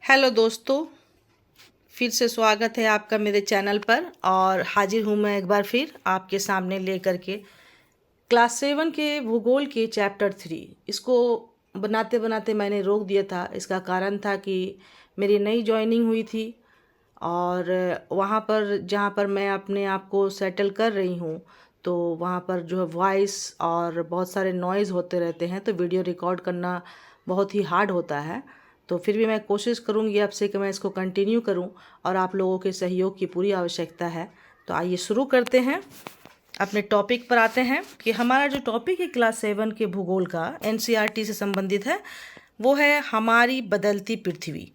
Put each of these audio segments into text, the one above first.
Hello दोस्तों, फिर से स्वागत है आपका मेरे चैनल पर। और हाजिर हूँ मैं एक बार फिर आपके सामने लेकर के क्लास 7 के भूगोल के चैप्टर 3। इसको बनाते बनाते मैंने रोक दिया था। इसका कारण था कि मेरी नई जॉइनिंग हुई थी और वहाँ पर जहाँ पर मैं अपने आप को सेटल कर रही हूँ, तो वहाँ पर जो है वॉइस और बहुत सारे नॉइज़ होते रहते हैं, तो वीडियो रिकॉर्ड करना बहुत ही हार्ड होता है। तो फिर भी मैं कोशिश करूँगी आपसे कि मैं इसको कंटिन्यू करूँ और आप लोगों के सहयोग की पूरी आवश्यकता है। तो आइए शुरू करते हैं, अपने टॉपिक पर आते हैं कि हमारा जो टॉपिक है क्लास 7 के भूगोल का एनसीईआरटी से संबंधित है, वो है हमारी बदलती पृथ्वी।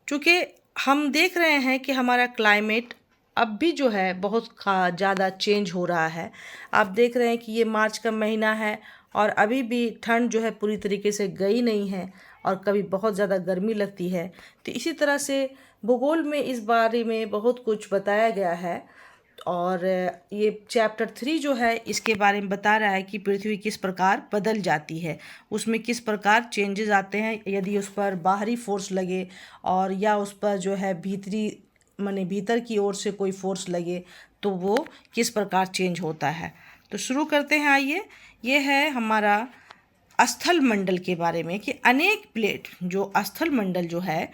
चूँकि हम देख रहे हैं कि हमारा क्लाइमेट अब भी जो है बहुत ज़्यादा चेंज हो रहा है। आप देख रहे हैं कि ये मार्च का महीना है और अभी भी ठंड जो है पूरी तरीके से गई नहीं है और कभी बहुत ज़्यादा गर्मी लगती है। तो इसी तरह से भूगोल में इस बारे में बहुत कुछ बताया गया है और ये चैप्टर 3 जो है इसके बारे में बता रहा है कि पृथ्वी किस प्रकार बदल जाती है, उसमें किस प्रकार चेंजेस आते हैं यदि उस पर बाहरी फोर्स लगे और या उस पर जो है भीतर की ओर से कोई फोर्स लगे तो वो किस प्रकार चेंज होता है। तो शुरू करते हैं। आइए, ये है हमारा स्थल मंडल के बारे में कि अनेक प्लेट जो स्थल मंडल जो है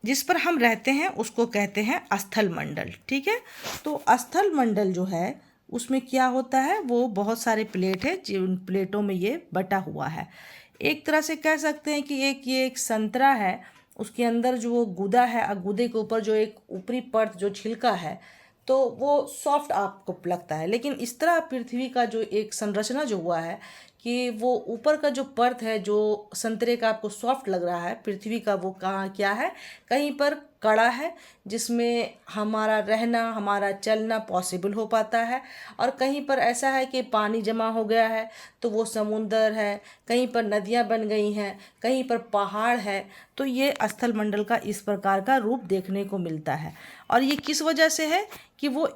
जिस पर हम रहते हैं उसको कहते हैं स्थल मंडल। ठीक है, तो स्थल मंडल जो है उसमें क्या होता है, वो बहुत सारे प्लेट है जिन प्लेटों में ये बटा हुआ है। एक तरह से कह सकते हैं कि ये एक संतरा है, उसके अंदर जो वो गूदा है और गूदे के ऊपर जो एक ऊपरी परत जो छिलका है तो वो सॉफ्ट आपको लगता है। लेकिन इस तरह पृथ्वी का जो एक संरचना जो हुआ है कि वो ऊपर का जो परत है जो संतरे का आपको सॉफ्ट लग रहा है, पृथ्वी का वो कहाँ क्या है, कहीं पर कड़ा है जिसमें हमारा रहना हमारा चलना पॉसिबल हो पाता है, और कहीं पर ऐसा है कि पानी जमा हो गया है तो वो समुंदर है, कहीं पर नदियाँ बन गई हैं, कहीं पर पहाड़ है। तो ये स्थल मंडल का इस प्रकार का रूप देखने को मिलता है। और ये किस वजह से है कि वो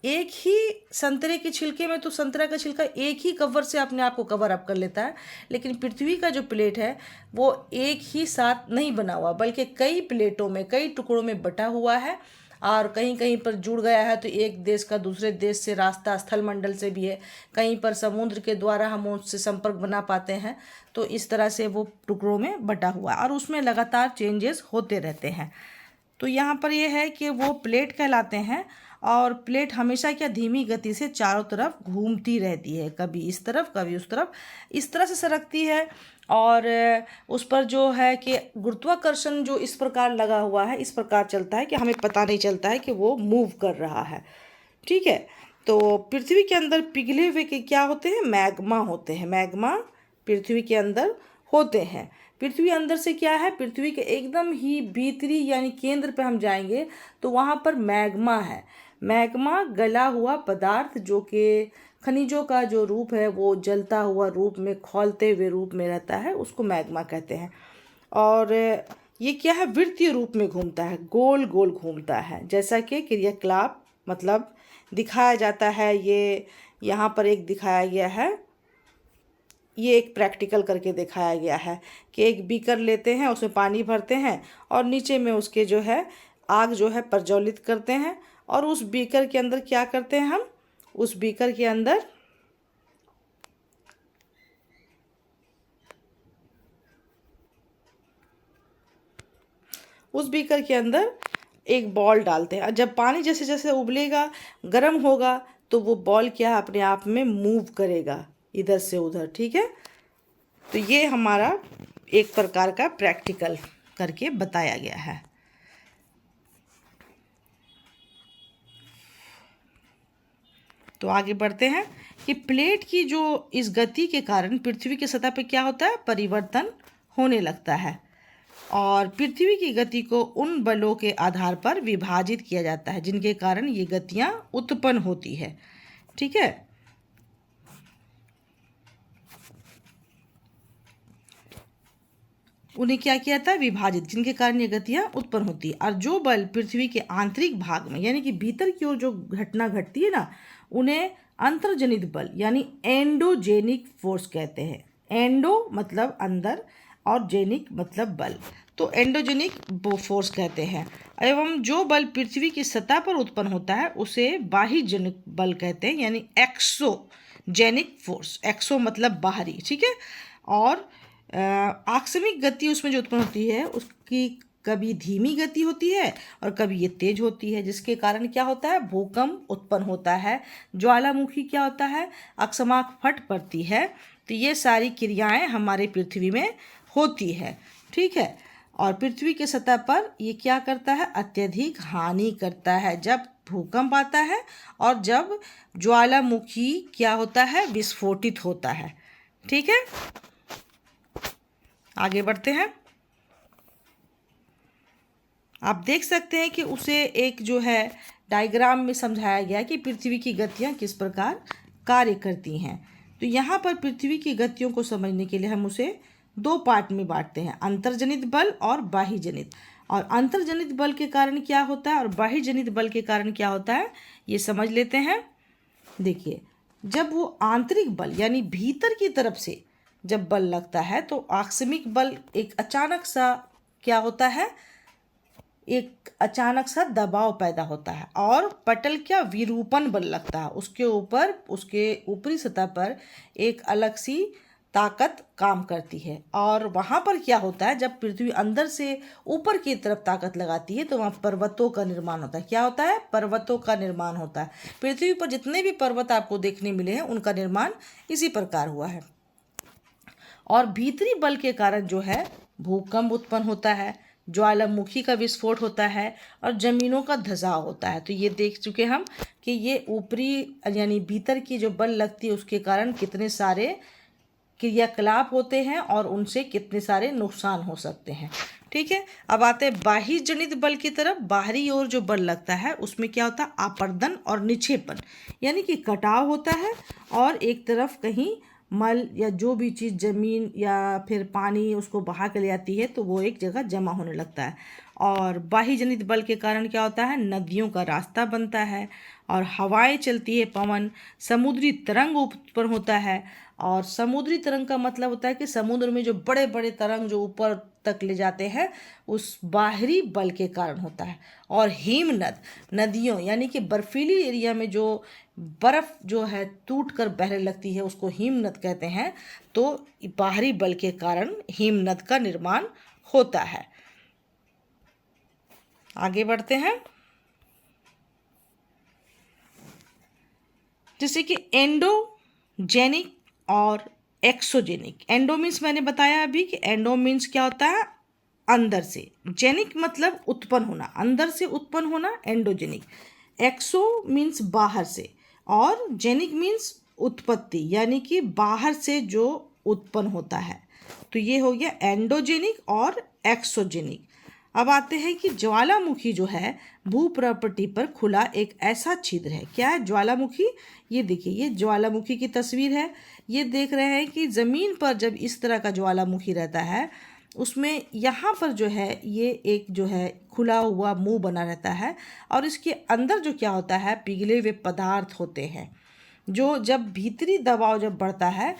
एक ही संतरे के छिलके में तो संतरा का छिलका एक ही कवर से अपने आप को कवर अप कर लेता है, लेकिन पृथ्वी का जो प्लेट है वो एक ही साथ नहीं बना हुआ बल्कि कई प्लेटों में कई टुकड़ों में बटा हुआ है और कहीं कहीं पर जुड़ गया है। तो एक देश का दूसरे देश से रास्ता स्थल मंडल से भी है, कहीं पर समुद्र के द्वारा हम उससे संपर्क बना पाते हैं। तो इस तरह से वो टुकड़ों में बटा हुआ है और उसमें लगातार चेंजेस होते रहते हैं। तो यहाँ पर ये है कि वो प्लेट कहलाते हैं और प्लेट हमेशा क्या धीमी गति से चारों तरफ घूमती रहती है, कभी इस तरफ कभी उस तरफ, इस तरह से सरकती है। और उस पर जो है कि गुरुत्वाकर्षण जो इस प्रकार लगा हुआ है, इस प्रकार चलता है कि हमें पता नहीं चलता है कि वो मूव कर रहा है। ठीक है, तो पृथ्वी के अंदर पिघले हुए के क्या होते हैं, मैग्मा होते हैं। मैग्मा पृथ्वी के अंदर होते हैं। पृथ्वी अंदर से क्या है, पृथ्वी के एकदम ही भीतरी यानी केंद्र पे हम जाएंगे तो वहाँ पर मैग्मा है। मैग्मा गला हुआ पदार्थ जो कि खनिजों का जो रूप है वो जलता हुआ रूप में खौलते हुए रूप में रहता है, उसको मैग्मा कहते हैं। और ये क्या है, वृत्तीय रूप में घूमता है, गोल गोल घूमता है, जैसा कि क्रियाकलाप मतलब दिखाया जाता है। ये यहाँ पर एक दिखाया गया है, ये एक प्रैक्टिकल करके दिखाया गया है कि एक बीकर लेते हैं, उसमें पानी भरते हैं और नीचे में उसके जो है आग जो है प्रज्वलित करते हैं और उस बीकर के अंदर क्या करते हैं, हम उस बीकर के अंदर एक बॉल डालते हैं और जब पानी जैसे जैसे उबलेगा गर्म होगा तो वो बॉल क्या अपने आप में मूव करेगा इधर से उधर। ठीक है, तो ये हमारा एक प्रकार का प्रैक्टिकल करके बताया गया है। तो आगे बढ़ते हैं कि प्लेट की जो इस गति के कारण पृथ्वी की सतह पर क्या होता है, परिवर्तन होने लगता है और पृथ्वी की गति को उन बलों के आधार पर विभाजित किया जाता है जिनके कारण ये गतियाँ उत्पन्न होती है। ठीक है, उन्हें क्या किया था, विभाजित, जिनके कारण ये गतियाँ उत्पन्न होती है। और जो बल पृथ्वी के आंतरिक भाग में यानी कि भीतर की ओर जो घटना घटती है ना, उन्हें अंतर्जनित बल यानी एंडोजेनिक फोर्स कहते हैं। एंडो मतलब अंदर, और जेनिक मतलब बल। तो एंडोजेनिक फोर्स कहते हैं। एवं जो बल पृथ्वी की सतह पर उत्पन्न होता है उसे बाह्यजनिक बल कहते हैं, यानी एक्सोजेनिक फोर्स। एक्सो मतलब बाहरी, ठीक है। और आकस्मिक गति उसमें जो उत्पन्न होती है उसकी कभी धीमी गति होती है और कभी ये तेज होती है, जिसके कारण क्या होता है, भूकंप उत्पन्न होता है, ज्वालामुखी क्या होता है, अकस्मात फट पड़ती है। तो ये सारी क्रियाएं हमारे पृथ्वी में होती है, ठीक है। और पृथ्वी के सतह पर ये क्या करता है, अत्यधिक हानि करता है जब भूकंप आता है और जब ज्वालामुखी क्या होता है, विस्फोटित होता है, ठीक है। आगे बढ़ते हैं। आप देख सकते हैं कि उसे एक जो है डायग्राम में समझाया गया कि पृथ्वी की गतियां किस प्रकार कार्य करती हैं। तो यहाँ पर पृथ्वी की गतियों को समझने के लिए हम उसे दो पार्ट में बांटते हैं, अंतर्जनित बल और बाह्यजनित। और अंतर्जनित बल के कारण क्या होता है और बाह्यजनित बल के कारण क्या होता है, ये समझ लेते हैं। देखिए, जब वो आंतरिक बल यानी भीतर की तरफ से जब बल लगता है तो आकस्मिक बल एक अचानक सा क्या होता है, एक अचानक सा दबाव पैदा होता है और पटल क्या विरूपण बल लगता है, उसके ऊपर उसके ऊपरी सतह पर एक अलग सी ताकत काम करती है। और वहाँ पर क्या होता है, जब पृथ्वी अंदर से ऊपर की तरफ ताकत लगाती है तो वहाँ पर्वतों का निर्माण होता है। क्या होता है, पर्वतों का निर्माण होता है। पृथ्वी पर जितने भी पर्वत आपको देखने मिले हैं उनका निर्माण इसी प्रकार हुआ है। और भीतरी बल के कारण जो है भूकंप उत्पन्न होता है, ज्वालामुखी का विस्फोट होता है और जमीनों का धंसाव होता है। तो ये देख चुके हम कि ये ऊपरी यानी भीतर की जो बल लगती है उसके कारण कितने सारे क्रियाकलाप होते हैं और उनसे कितने सारे नुकसान हो सकते हैं, ठीक है। अब आते हैं बाह्य जनित बल की तरफ। बाहरी ओर जो बल लगता है उसमें क्या होता है, आपर्दन और निक्षेपण, यानी कि कटाव होता है और एक तरफ कहीं मल या जो भी चीज़ जमीन या फिर पानी उसको बहा के ले आती है तो वो एक जगह जमा होने लगता है। और बाह्य जनित बल के कारण क्या होता है, नदियों का रास्ता बनता है और हवाएं चलती है, पवन, समुद्री तरंग उत्पन्न होता है। और समुद्री तरंग का मतलब होता है कि समुद्र में जो बड़े बड़े तरंग जो ऊपर तक ले जाते हैं उस बाहरी बल के कारण होता है। और हिमनद, नदियों यानी कि बर्फीली एरिया में जो बर्फ जो है टूट कर बहने लगती है उसको हिमनद कहते हैं। तो बाहरी बल के कारण हिमनद का निर्माण होता है। आगे बढ़ते हैं। जैसे कि एंडोजेनिक और एक्सोजेनिक। एंडो मीन्स मैंने बताया अभी कि एंडो मीन्स क्या होता है, अंदर से। जेनिक मतलब उत्पन्न होना, अंदर से उत्पन्न होना, एंडोजेनिक। एक्सो मीन्स बाहर से और जेनिक मीन्स उत्पत्ति यानी कि बाहर से जो उत्पन्न होता है। तो ये हो गया एंडोजेनिक और एक्सोजेनिक। अब आते हैं कि ज्वालामुखी जो है भूप्रपटि पर खुला एक ऐसा छिद्र है। क्या है ज्वालामुखी, ये देखिए, ये ज्वालामुखी की तस्वीर है। ये देख रहे हैं कि ज़मीन पर जब इस तरह का ज्वालामुखी रहता है उसमें यहाँ पर जो है ये एक जो है खुला हुआ मुंह बना रहता है और इसके अंदर जो क्या होता है, पिघले हुए पदार्थ होते हैं जो जब भीतरी दबाव जब बढ़ता है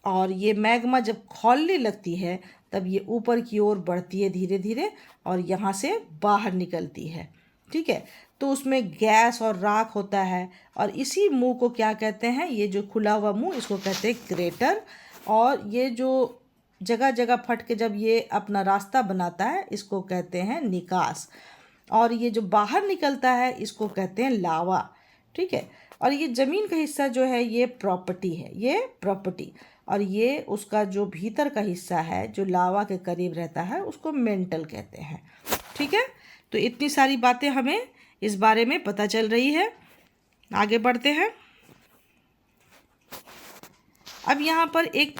और ये मैग्मा जब खौलने लगती है तब ये ऊपर की ओर बढ़ती है धीरे धीरे और यहाँ से बाहर निकलती है, ठीक है। तो उसमें गैस और राख होता है और इसी मुंह को क्या कहते हैं, ये जो खुला हुआ मुंह इसको कहते हैं क्रेटर। और ये जो जगह जगह फट के जब ये अपना रास्ता बनाता है इसको कहते हैं निकास। और ये जो बाहर निकलता है इसको कहते हैं लावा, ठीक है। और ये ज़मीन का हिस्सा जो है ये प्रॉपर्टी है, ये प्रॉपर्टी। और ये उसका जो भीतर का हिस्सा है जो लावा के करीब रहता है उसको मेंटल कहते हैं, ठीक है। तो इतनी सारी बातें हमें इस बारे में पता चल रही है। आगे बढ़ते हैं। अब यहाँ पर एक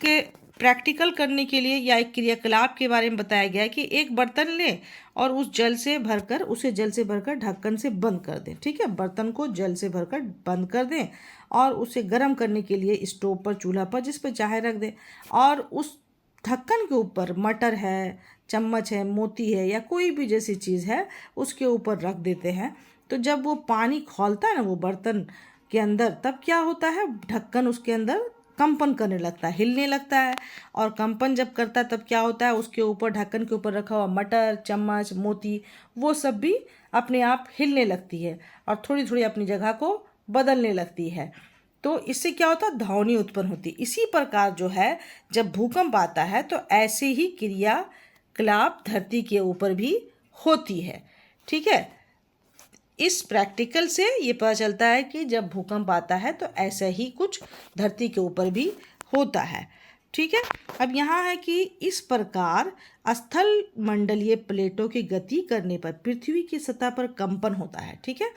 प्रैक्टिकल करने के लिए या एक क्रियाकलाप के बारे में बताया गया है कि एक बर्तन लें और उस जल से भरकर ढक्कन से बंद कर दें, ठीक है। बर्तन को जल से भरकर बंद कर दें और उसे गर्म करने के लिए स्टोव पर, चूल्हा पर, जिस पर चाहे रख दें। और उस ढक्कन के ऊपर मटर है, चम्मच है, मोती है या कोई भी जैसी चीज़ है उसके ऊपर रख देते हैं। तो जब वो पानी खौलता है ना वो बर्तन के अंदर, तब क्या होता है, ढक्कन उसके अंदर कंपन करने लगता है, हिलने लगता है। और कंपन जब करता है तब क्या होता है, उसके ऊपर ढक्कन के ऊपर रखा हुआ मटर, चम्मच, मोती, वो सब भी अपने आप हिलने लगती है और थोड़ी थोड़ी अपनी जगह को बदलने लगती है। तो इससे क्या होता है, ध्वनि उत्पन्न होती है। इसी प्रकार जो है जब भूकंप आता है तो ऐसे ही क्रियाकलाप धरती के ऊपर भी होती है। ठीक है, इस प्रैक्टिकल से ये पता चलता है कि जब भूकंप आता है तो ऐसा ही कुछ धरती के ऊपर भी होता है। ठीक है, अब यहाँ है कि इस प्रकार स्थल मंडलीय प्लेटों की गति करने पर पृथ्वी की सतह पर कंपन होता है। ठीक है,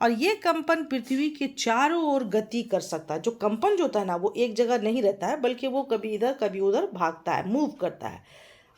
और ये कंपन पृथ्वी के चारों ओर गति कर सकता है। जो कंपन जो होता है ना, वो एक जगह नहीं रहता है, बल्कि वो कभी इधर कभी उधर भागता है, मूव करता है,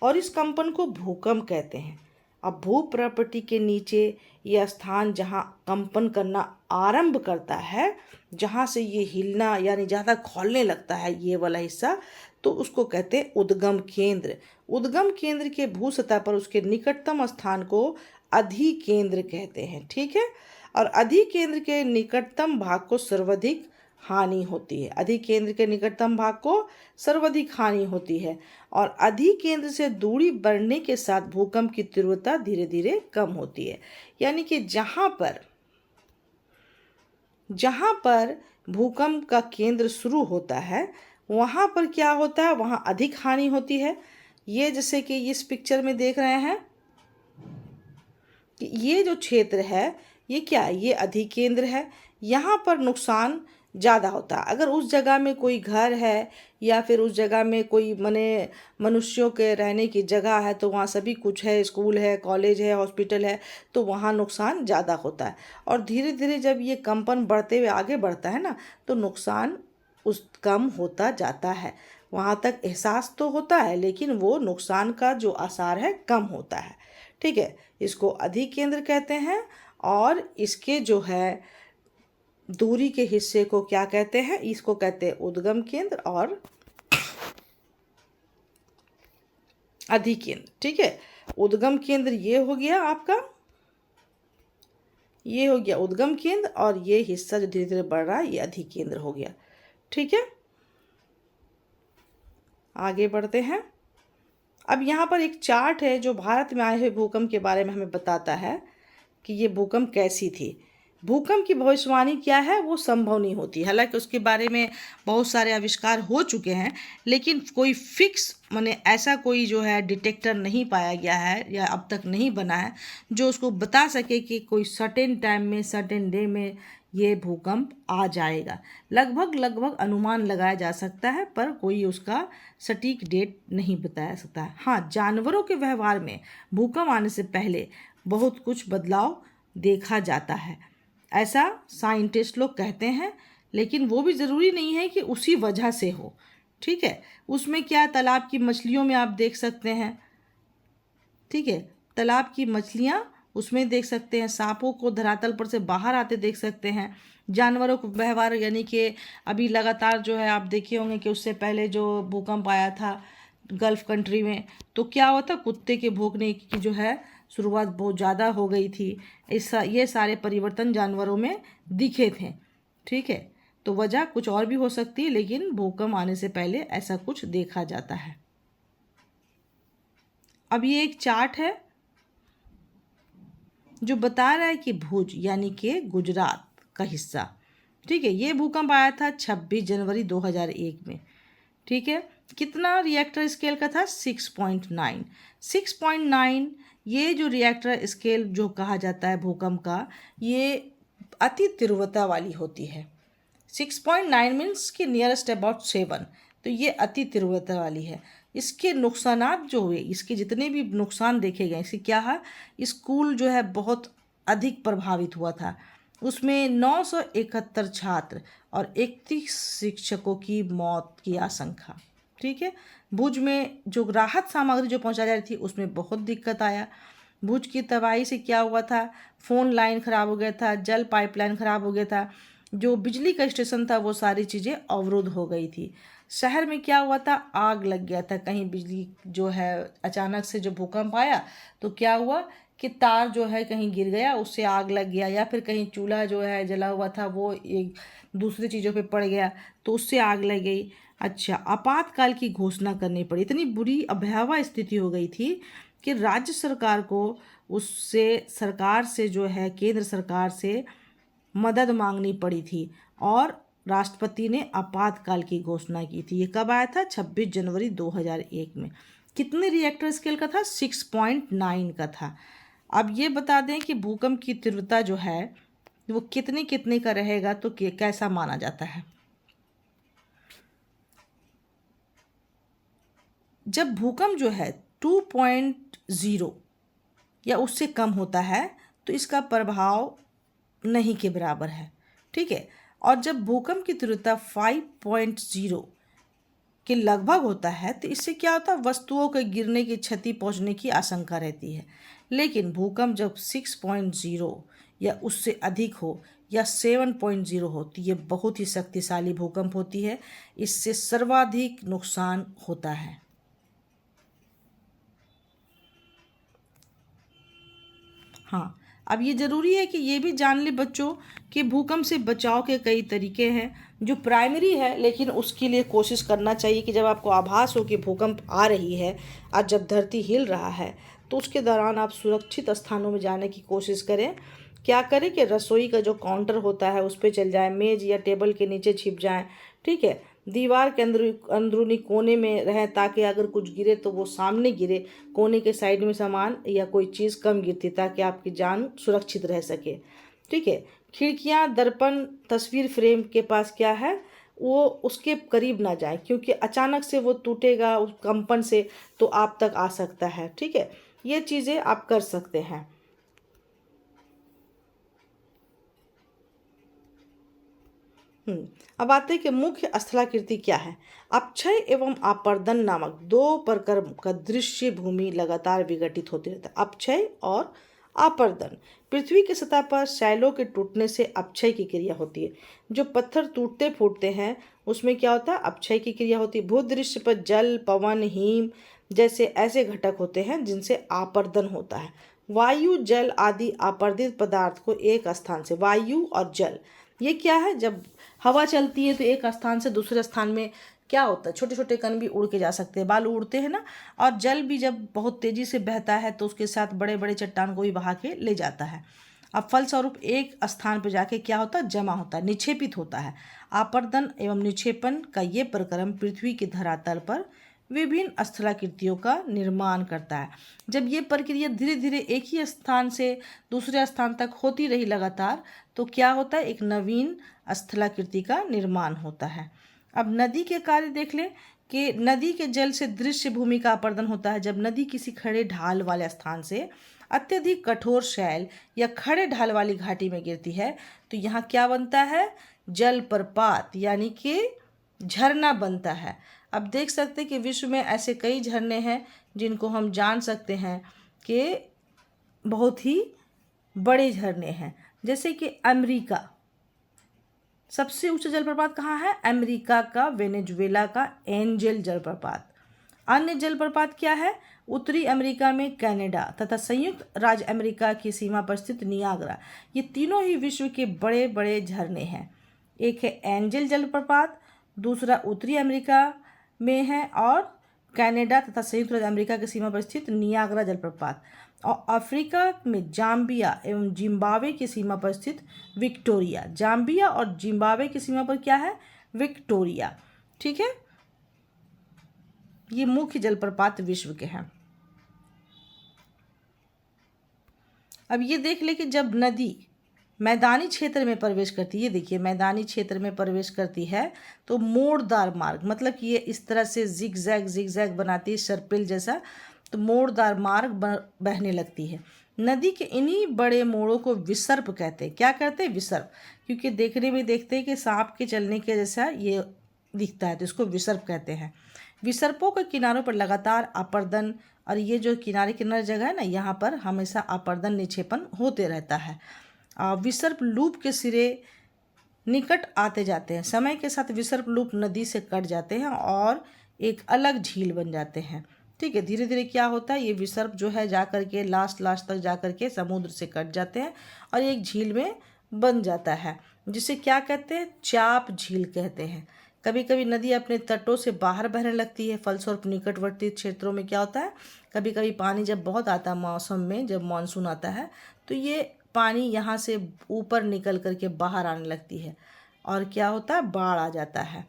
और इस कंपन को भूकंप कहते हैं। अब भूप्रपट्टी के नीचे यह स्थान जहाँ कंपन करना आरंभ करता है, जहाँ से ये हिलना यानी ज़्यादा खौलने लगता है ये वाला हिस्सा, तो उसको कहते हैं उद्गम केंद्र। उद्गम केंद्र के भू सतह पर उसके निकटतम स्थान को अधिकेंद्र कहते हैं। ठीक है, और अधिकेंद्र के निकटतम भाग को सर्वाधिक हानि होती है। अधिकेंद्र के निकटतम भाग को सर्वाधिक हानि होती है, और अधिकेंद्र से दूरी बढ़ने के साथ भूकंप की तीव्रता धीरे धीरे कम होती है। यानी कि जहाँ पर भूकंप का केंद्र शुरू होता है वहाँ पर क्या होता है, वहाँ अधिक हानि होती है। ये जैसे कि इस पिक्चर में देख रहे हैं कि ये जो क्षेत्र है ये क्या है, ये अधिकेंद्र है। यहाँ पर नुकसान ज़्यादा होता है। अगर उस जगह में कोई घर है या फिर उस जगह में कोई मनुष्यों के रहने की जगह है तो वहाँ सभी कुछ है, स्कूल है, कॉलेज है, हॉस्पिटल है, तो वहाँ नुकसान ज़्यादा होता है। और धीरे धीरे जब ये कंपन बढ़ते हुए आगे बढ़ता है ना, तो नुकसान उस कम होता जाता है। वहाँ तक एहसास तो होता है लेकिन वो नुकसान का जो आसार है कम होता है। ठीक है, इसको अधिकेंद्र कहते हैं, और इसके जो है दूरी के हिस्से को क्या कहते हैं, इसको कहते हैं उद्गम केंद्र और अधिकेंद्र। ठीक है, उद्गम केंद्र ये हो गया आपका, ये हो गया उद्गम केंद्र, और ये हिस्सा जो धीरे धीरे बढ़ रहा है ये अधिकेंद्र हो गया। ठीक है, आगे बढ़ते हैं। अब यहाँ पर एक चार्ट है जो भारत में आए हुए भूकंप के बारे में हमें बताता है कि ये भूकंप कैसी थी। भूकंप की भविष्यवाणी क्या है वो संभव नहीं होती। हालांकि उसके बारे में बहुत सारे आविष्कार हो चुके हैं, लेकिन कोई फिक्स ऐसा कोई जो है डिटेक्टर नहीं पाया गया है या अब तक नहीं बना है जो उसको बता सके कि कोई सर्टेन टाइम में, सर्टेन डे में ये भूकंप आ जाएगा। लगभग अनुमान लगाया जा सकता है, पर कोई उसका सटीक डेट नहीं बताया सकता है। हाँ, जानवरों के व्यवहार में भूकंप आने से पहले बहुत कुछ बदलाव देखा जाता है, ऐसा साइंटिस्ट लोग कहते हैं, लेकिन वो भी ज़रूरी नहीं है कि उसी वजह से हो। ठीक है, उसमें क्या, तालाब की मछलियों में आप देख सकते हैं। ठीक है, तालाब की मछलियाँ उसमें देख सकते हैं, सांपों को धरातल पर से बाहर आते देख सकते हैं। जानवरों को व्यवहार यानी कि अभी लगातार जो है आप देखे होंगे कि उससे पहले जो भूकंप आया था गल्फ़ कंट्री में, तो क्या हुआ था, कुत्ते के भौंकने की जो है शुरुआत बहुत ज़्यादा हो गई थी। ये सारे परिवर्तन जानवरों में दिखे थे। ठीक है, तो वजह कुछ और भी हो सकती है, लेकिन भूकंप आने से पहले ऐसा कुछ देखा जाता है। अब ये एक चार्ट है जो बता रहा है कि भुज यानी कि गुजरात का हिस्सा। ठीक है, ये भूकंप आया था 26 जनवरी 2001 में। ठीक है, कितना रिएक्टर स्केल का था, 6.9। 6.9 ये जो रिएक्टर स्केल जो कहा जाता है भूकंप का, ये अति तीव्रता वाली होती है। 6.9 मीन्स कि नियरेस्ट अबाउट 7, तो ये अति तीव्रता वाली है। इसके नुकसानात जो हुए, इसके जितने भी नुकसान देखे गए, इससे क्या है, स्कूल जो है बहुत अधिक प्रभावित हुआ था। उसमें 971 छात्र और 31 शिक्षकों की मौत की आशंका। ठीक है, भुज में जो राहत सामग्री जो पहुंचाई जा रही थी उसमें बहुत दिक्कत आया। भुज की तबाही से क्या हुआ था, फ़ोन लाइन ख़राब हो गया था, जल पाइपलाइन ख़राब हो गया था, जो बिजली का स्टेशन था वो सारी चीज़ें अवरुद्ध हो गई थी। शहर में क्या हुआ था, आग लग गया था। कहीं बिजली जो है अचानक से जो भूकंप आया तो क्या हुआ कि तार जो है कहीं गिर गया, उससे आग लग गया, या फिर कहीं चूल्हा जो है जला हुआ था वो एक दूसरी चीज़ों पे पड़ गया तो उससे आग लग गई। अच्छा, आपातकाल की घोषणा करनी पड़ी। इतनी बुरी भयावह स्थिति हो गई थी कि राज्य सरकार को उससे सरकार से जो है केंद्र सरकार से मदद मांगनी पड़ी थी और राष्ट्रपति ने आपातकाल की घोषणा की थी। ये कब आया था? 26 जनवरी 2001 में। कितने रिएक्टर स्केल का था? 6.9 का था। अब ये बता दें कि भूकंप की तीव्रता जो है वो कितने कितने का रहेगा, तो कैसा माना जाता है? जब भूकंप जो है 2.0 या उससे कम होता है तो इसका प्रभाव नहीं के बराबर है, ठीक है। और जब भूकंप की तीव्रता 5.0 के लगभग होता है तो इससे क्या होता है? वस्तुओं के गिरने की, क्षति पहुंचने की आशंका रहती है। लेकिन भूकंप जब 6.0 या उससे अधिक हो या 7.0 हो तो ये बहुत ही शक्तिशाली भूकंप होती है। इससे सर्वाधिक नुकसान होता है। हाँ, अब ये ज़रूरी है कि ये भी जान ले बच्चों कि भूकंप से बचाव के कई तरीके हैं जो प्राइमरी है, लेकिन उसके लिए कोशिश करना चाहिए कि जब आपको आभास हो कि भूकंप आ रही है और जब धरती हिल रहा है तो उसके दौरान आप सुरक्षित स्थानों में जाने की कोशिश करें। क्या करें कि रसोई का जो काउंटर होता है उस पर चल जाएं, मेज या टेबल के नीचे छिप जाएं, ठीक है। दीवार के अंदरूनी कोने में रहें ताकि अगर कुछ गिरे तो वो सामने गिरे, कोने के साइड में सामान या कोई चीज़ कम गिरती ताकि आपकी जान सुरक्षित रह सके, ठीक है। खिड़कियां, दर्पण, तस्वीर फ्रेम के पास क्या है वो उसके करीब ना जाए क्योंकि अचानक से वो टूटेगा उस कंपन से तो आप तक आ सकता है, ठीक है। ये चीज़ें आप कर सकते हैं। अब आते हैं कि मुख्य स्थलाकृति क्या है। अपक्षय एवं आपर्दन नामक दो प्रकार का दृश्य भूमि लगातार विघटित होती रहता है। अपक्षय और आपर्दन। पृथ्वी की सतह पर शैलों के टूटने से अपक्षय की क्रिया होती है। जो पत्थर टूटते फूटते हैं उसमें क्या होता है? अपक्षय की क्रिया होती है। भूदृश्य पर जल, पवन, हिम जैसे ऐसे घटक होते हैं जिनसे आपर्दन होता है। वायु, जल आदि आपर्दित पदार्थ को एक स्थान से, वायु और जल ये क्या है? जब हवा चलती है तो एक स्थान से दूसरे स्थान में क्या होता है? छोटे छोटे कण भी उड़ के जा सकते हैं, बालू उड़ते हैं ना। और जल भी जब बहुत तेजी से बहता है तो उसके साथ बड़े बड़े चट्टान को भी बहा के ले जाता है। अब फलस्वरूप एक स्थान पर जाके क्या होता है? जमा होता है, निक्षेपित होता है। आपर्दन एवं निक्षेपण का ये प्रक्रम पृथ्वी की धरातल पर विभिन्न स्थलाकृतियों का निर्माण करता है। जब ये प्रक्रिया धीरे धीरे एक ही स्थान से दूसरे स्थान तक होती रही लगातार तो क्या होता है? एक नवीन स्थलाकृति का निर्माण होता है। अब नदी के कार्य देख लें कि नदी के जल से दृश्य भूमि का अपर्दन होता है। जब नदी किसी खड़े ढाल वाले स्थान से अत्यधिक कठोर शैल या खड़े ढाल वाली घाटी में गिरती है तो यहाँ क्या बनता है? जलप्रपात यानी कि झरना बनता है। अब देख सकते हैं कि विश्व में ऐसे कई झरने हैं जिनको हम जान सकते हैं कि बहुत ही बड़े झरने हैं। जैसे कि अमेरिका, सबसे ऊंचा जलप्रपात कहाँ है? अमेरिका का वेनेजुएला का एंजल जलप्रपात। अन्य जलप्रपात क्या है? उत्तरी अमेरिका में कनाडा तथा संयुक्त राज्य अमेरिका की सीमा पर स्थित नियाग्रा। ये तीनों ही विश्व के बड़े बड़े झरने हैं। एक है एंजल जलप्रपात, दूसरा उत्तरी अमेरिका में है और कनाडा तथा संयुक्त राज्य अमेरिका की सीमा पर स्थित नियाग्रा जलप्रपात। और अफ्रीका में जाम्बिया एवं जिम्बाब्वे की सीमा पर स्थित विक्टोरिया। जाम्बिया और जिम्बाब्वे की सीमा पर क्या है? विक्टोरिया, ठीक है। ये मुख्य जलप्रपात विश्व के हैं। अब ये देख ले कि जब नदी मैदानी क्षेत्र में प्रवेश करती है, देखिए मैदानी क्षेत्र में प्रवेश करती है तो मोड़दार मार्ग, मतलब कि ये इस तरह से जिग जैग बनाती है, सर्पिल जैसा, तो मोड़दार मार्ग बहने लगती है। नदी के इन्हीं बड़े मोड़ों को विसर्प कहते हैं। क्या कहते हैं? विसर्प, क्योंकि देखने में देखते हैं कि सांप के चलने के जैसा ये दिखता है तो इसको विसर्प कहते हैं। विसर्पों के किनारों पर लगातार अपर्दन, और ये जो किनारे किनारे जगह है ना, यहाँ पर हमेशा अपर्दन निक्षेपण होते रहता है। विसर्प लूप के सिरे निकट आते जाते हैं। समय के साथ विसर्प लूप नदी से कट जाते हैं और एक अलग झील बन जाते हैं, ठीक है। धीरे धीरे क्या होता है? ये विसर्प जो है जा कर के लास्ट तक जा कर के समुद्र से कट जाते हैं और एक झील में बन जाता है जिसे क्या कहते हैं? चाप झील कहते हैं। कभी कभी नदी अपने तटों से बाहर बहने लगती है, फलस्वरूप निकटवर्ती क्षेत्रों में क्या होता है, कभी कभी पानी जब बहुत आता है मौसम में, जब मानसून आता है तो ये पानी यहाँ से ऊपर निकल करके बाहर आने लगती है और क्या होता है, बाढ़ आ जाता है।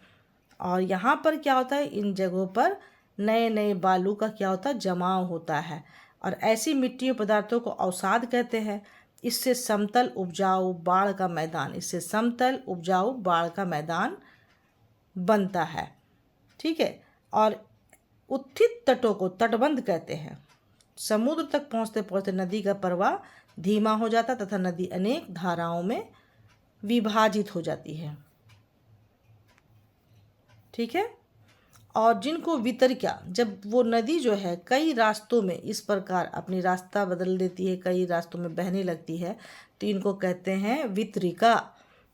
और यहाँ पर क्या होता है, इन जगहों पर नए नए बालू का क्या होता है, जमाव होता है। और ऐसी मिट्टी पदार्थों को अवसाद कहते हैं। इससे समतल उपजाऊ बाढ़ का मैदान, इससे समतल उपजाऊ बाढ़ का मैदान बनता है। ठीक है। और उत्थित तटों को तटबंध कहते हैं। समुद्र तक पहुँचते पहुँचते नदी का प्रवाह धीमा हो जाता तथा नदी अनेक धाराओं में विभाजित हो जाती है। ठीक है। और जिनको वितरिका, जब वो नदी जो है कई रास्तों में इस प्रकार अपनी रास्ता बदल देती है, कई रास्तों में बहने लगती है, तो इनको कहते हैं वितरिका।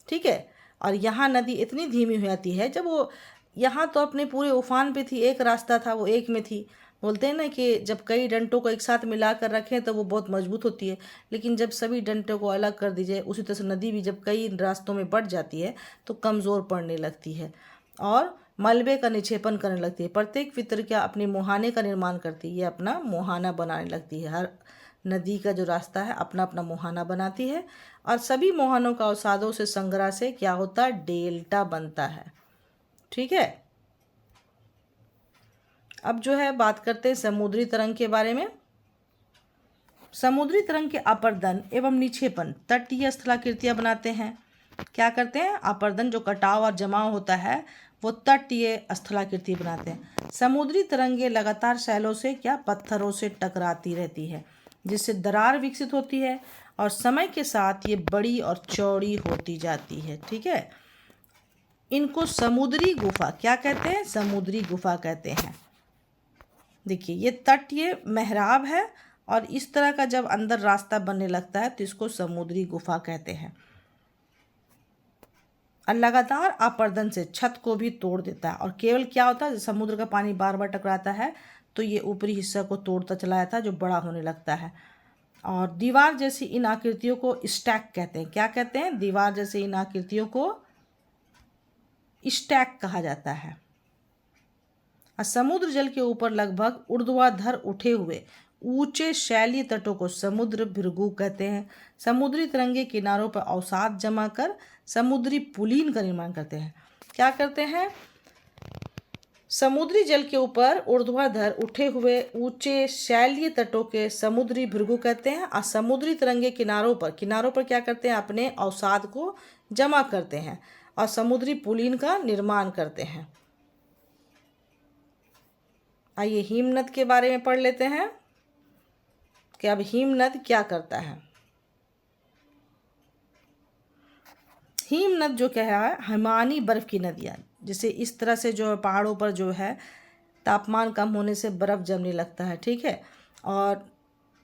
ठीक है। और यहाँ नदी इतनी धीमी हो जाती है, जब वो यहाँ तो अपने पूरे उफान पे थी, एक रास्ता था, वो एक में थी। बोलते हैं ना कि जब कई डंटों को एक साथ मिला कर रखें तो वो बहुत मजबूत होती है, लेकिन जब सभी डंटों को अलग कर दीजिए, उसी तरह से नदी भी जब कई रास्तों में बढ़ जाती है तो कमज़ोर पड़ने लगती है और मलबे का निक्षेपण करने लगती है। प्रत्येक वितरिका अपने मुहाने का निर्माण करती है, ये अपना मुहाना बनाने लगती है। हर नदी का जो रास्ता है अपना अपना मुहाना बनाती है और सभी मुहानों का अवसादों से संग्रह से क्या होता है, डेल्टा बनता है। ठीक है। अब जो है बात करते हैं समुद्री तरंग के बारे में। समुद्री तरंग के अपर्दन एवं निक्षेपण तटीय स्थलाकृतियां बनाते हैं। क्या करते हैं, अपर्दन जो कटाव और जमाव होता है वो तटीय स्थलाकृति बनाते हैं। समुद्री तरंगे लगातार शैलों से क्या, पत्थरों से टकराती रहती है, जिससे दरार विकसित होती है और समय के साथ ये बड़ी और चौड़ी होती जाती है। ठीक है। इनको समुद्री गुफा क्या कहते हैं, समुद्री गुफा कहते हैं। देखिए ये तटीय मेहराब है और इस तरह का जब अंदर रास्ता बनने लगता है तो इसको समुद्री गुफा कहते हैं। और लगातार अपर्दन से छत को भी तोड़ देता है। और केवल क्या होता है, समुद्र का पानी बार बार टकराता है तो ये ऊपरी हिस्सा को तोड़ता चला जाता है, जो बड़ा होने लगता है। और दीवार जैसी इन आकृतियों को स्टैक कहते हैं। क्या कहते हैं, दीवार जैसी इन आकृतियों को स्टैक कहा जाता है। और समुद्र जल के ऊपर लगभग ऊर्ध्वाधर उठे हुए ऊंचे शैलीय तटों को समुद्र भृगु कहते हैं। समुद्री तरंगे किनारों पर अवसाद जमा कर समुद्री पुलीन का निर्माण करते हैं। क्या करते हैं, समुद्री जल के ऊपर ऊर्ध्वाधर उठे हुए ऊंचे शैलीय तटों के समुद्री भृगु कहते हैं। और समुद्री तरंगे किनारों पर क्या करते हैं, अपने अवसाद को जमा करते हैं और समुद्री पुलीन का निर्माण करते हैं। आइए हिमनद के बारे में पढ़ लेते हैं कि अब हिमनद क्या करता है। हिमनद जो क्या है, हिमानी बर्फ की नदियाँ, जैसे इस तरह से जो पहाड़ों पर जो है तापमान कम होने से बर्फ़ जमने लगता है। ठीक है। और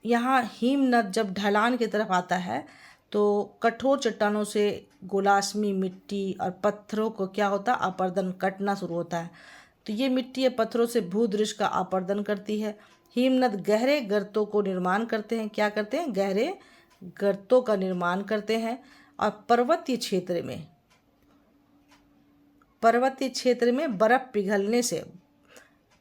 यहाँ हिमनद जब ढलान की तरफ आता है तो कठोर चट्टानों से गोलाश्मी मिट्टी और पत्थरों को क्या होता है, अपर्दन कटना शुरू होता है। तो ये मिट्टी या पत्थरों से भूदृश्य का अपर्दन करती है। हिमनद गहरे गर्तों को निर्माण करते हैं। क्या करते हैं, गहरे गर्तों का निर्माण करते हैं। और पर्वतीय क्षेत्र में बर्फ़ पिघलने से,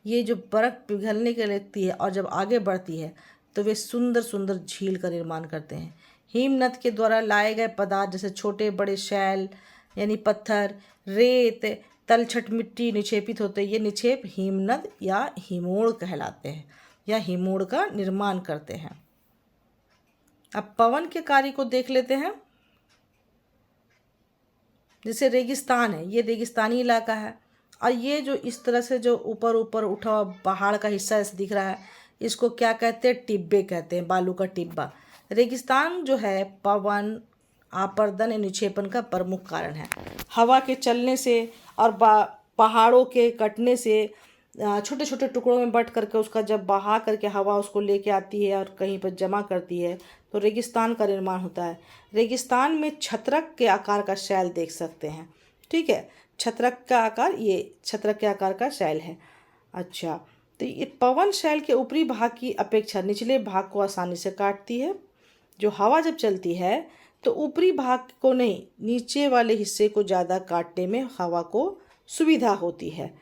ये जो बर्फ़ पिघलने के लगती है और जब आगे बढ़ती है तो वे सुंदर सुंदर झील का निर्माण करते हैं। हिमनद के द्वारा लाए गए पदार्थ जैसे छोटे बड़े शैल यानी पत्थर, रेत, तलछट मिट्टी निक्षेपित होते हैं। ये निक्षेप हिमनद या हिमोड़ कहलाते हैं या हिमोड़ का निर्माण करते हैं। अब पवन के कार्य को देख लेते हैं। जैसे रेगिस्तान है, ये रेगिस्तानी इलाका है और ये जो इस तरह से जो ऊपर ऊपर उठा हुआ पहाड़ का हिस्सा ऐसे दिख रहा है, इसको क्या कहते हैं, टिब्बे कहते हैं, बालू का टिब्बा। रेगिस्तान जो है पवन आपर्दन निक्षेपण का प्रमुख कारण है। हवा के चलने से और पहाड़ों के कटने से छोटे छोटे टुकड़ों में बट करके उसका जब बहा करके हवा उसको लेके आती है और कहीं पर जमा करती है तो रेगिस्तान का निर्माण होता है। रेगिस्तान में छत्रक के आकार का शैल देख सकते हैं। ठीक है, छत्रक का आकार, ये छत्रक के आकार का शैल है। अच्छा, तो ये पवन शैल के ऊपरी भाग की अपेक्षा निचले भाग को आसानी से काटती है। जो हवा जब चलती है तो ऊपरी भाग को नहीं, नीचे वाले हिस्से को ज़्यादा काटने में हवा को सुविधा होती है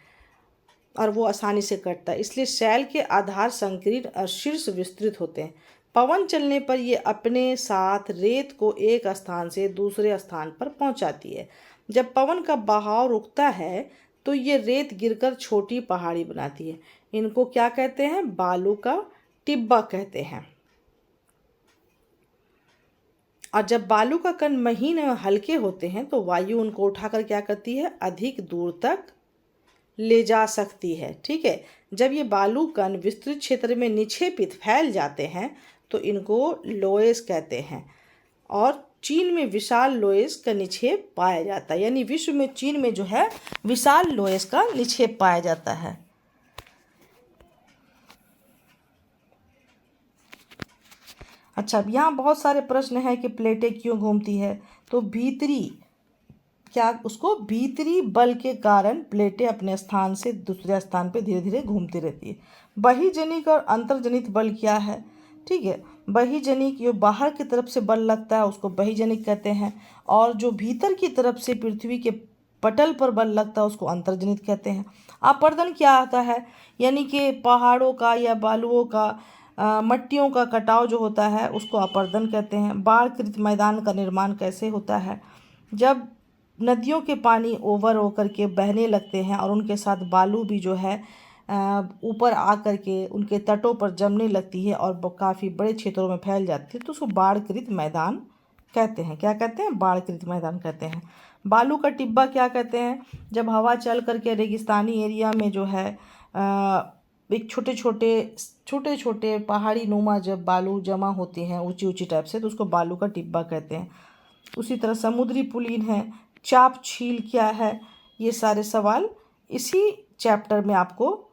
और वो आसानी से कटता है। इसलिए शैल के आधार संकीर्ण और शीर्ष विस्तृत होते हैं। पवन चलने पर ये अपने साथ रेत को एक स्थान से दूसरे स्थान पर पहुंचाती है। जब पवन का बहाव रुकता है तो ये रेत गिरकर छोटी पहाड़ी बनाती है। इनको क्या कहते हैं? बालू का टिब्बा कहते हैं। और जब बालू का कण महीन एवं हल्के होते हैं तो वायु उनको उठाकर क्या करती है? अधिक दूर तक ले जा सकती है। ठीक है, जब ये बालू कण विस्तृत क्षेत्र में निक्षेपित फैल जाते हैं तो इनको लोएस कहते हैं। और चीन में विशाल लोएस का निक्षेप पाया जाता है, यानी विश्व में चीन में जो है विशाल लोएस का निक्षेप पाया जाता है। अच्छा, अब यहाँ बहुत सारे प्रश्न हैं कि प्लेटें क्यों घूमती है। तो भीतरी बल के कारण प्लेटें अपने स्थान से दूसरे स्थान पे धीरे धीरे घूमती रहती है। बहिर्जनिक और अंतर्जनित बल क्या है? ठीक है, बहिर्जनिक जो बाहर की तरफ से बल लगता है उसको बहिर्जनिक कहते हैं, और जो भीतर की तरफ से पृथ्वी के पटल पर बल लगता है उसको अंतर्जनित कहते हैं। अपर्दन क्या आता है? यानी कि पहाड़ों का या बालुओं का मट्टियों का कटाव जो होता है उसको अपर्दन कहते हैं। बाढ़कृत मैदान का निर्माण कैसे होता है? जब नदियों के पानी ओवर होकर के बहने लगते हैं और उनके साथ बालू भी जो है ऊपर आकर के उनके तटों पर जमने लगती है और काफ़ी बड़े क्षेत्रों में फैल जाती है तो उसको बाढ़कृत मैदान कहते हैं। क्या कहते हैं? बाढ़कृत मैदान कहते हैं। बालू का टिब्बा क्या कहते हैं? जब हवा चल करके रेगिस्तानी एरिया में जो है एक छोटे छोटे पहाड़ी नुमा जब बालू जमा होती हैं ऊंची ऊंची टाइप से तो उसको बालू का टिब्बा कहते हैं। उसी तरह समुद्री पुलीन है, चाप झील क्या है, ये सारे सवाल इसी चैप्टर में आपको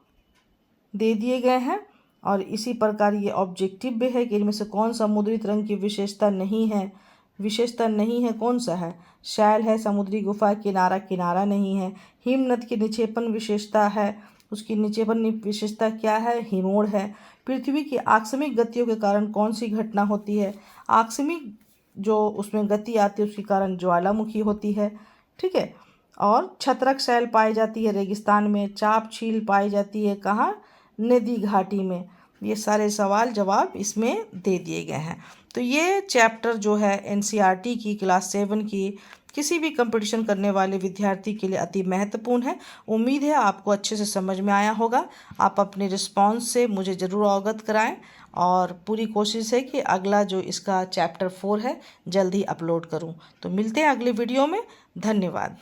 दे दिए गए हैं। और इसी प्रकार ये ऑब्जेक्टिव भी है कि इनमें से कौन समुद्री तरंग की विशेषता नहीं है। विशेषता नहीं है कौन सा है? शैल है, समुद्री गुफा, किनारा नहीं है। हिमनद की निक्षेपण विशेषता है, उसकी निक्षेपण विशेषता क्या है? हिमोड़ है। पृथ्वी की आकस्मिक गतियों के कारण कौन सी घटना होती है? आकस्मिक जो उसमें गति आती है उसके कारण ज्वालामुखी होती है। ठीक है, और छत्रक शैल पाई जाती है रेगिस्तान में। चाप झील पाई जाती है कहाँ? नदी घाटी में। ये सारे सवाल जवाब इसमें दे दिए गए हैं। तो ये चैप्टर जो है एनसीईआरटी की क्लास 7 की किसी भी कंपटीशन करने वाले विद्यार्थी के लिए अति महत्वपूर्ण है। उम्मीद है आपको अच्छे से समझ में आया होगा। आप अपने रिस्पांस से मुझे ज़रूर अवगत कराएं और पूरी कोशिश है कि अगला जो इसका चैप्टर 4 है जल्द ही अपलोड करूं। तो मिलते हैं अगले वीडियो में। धन्यवाद।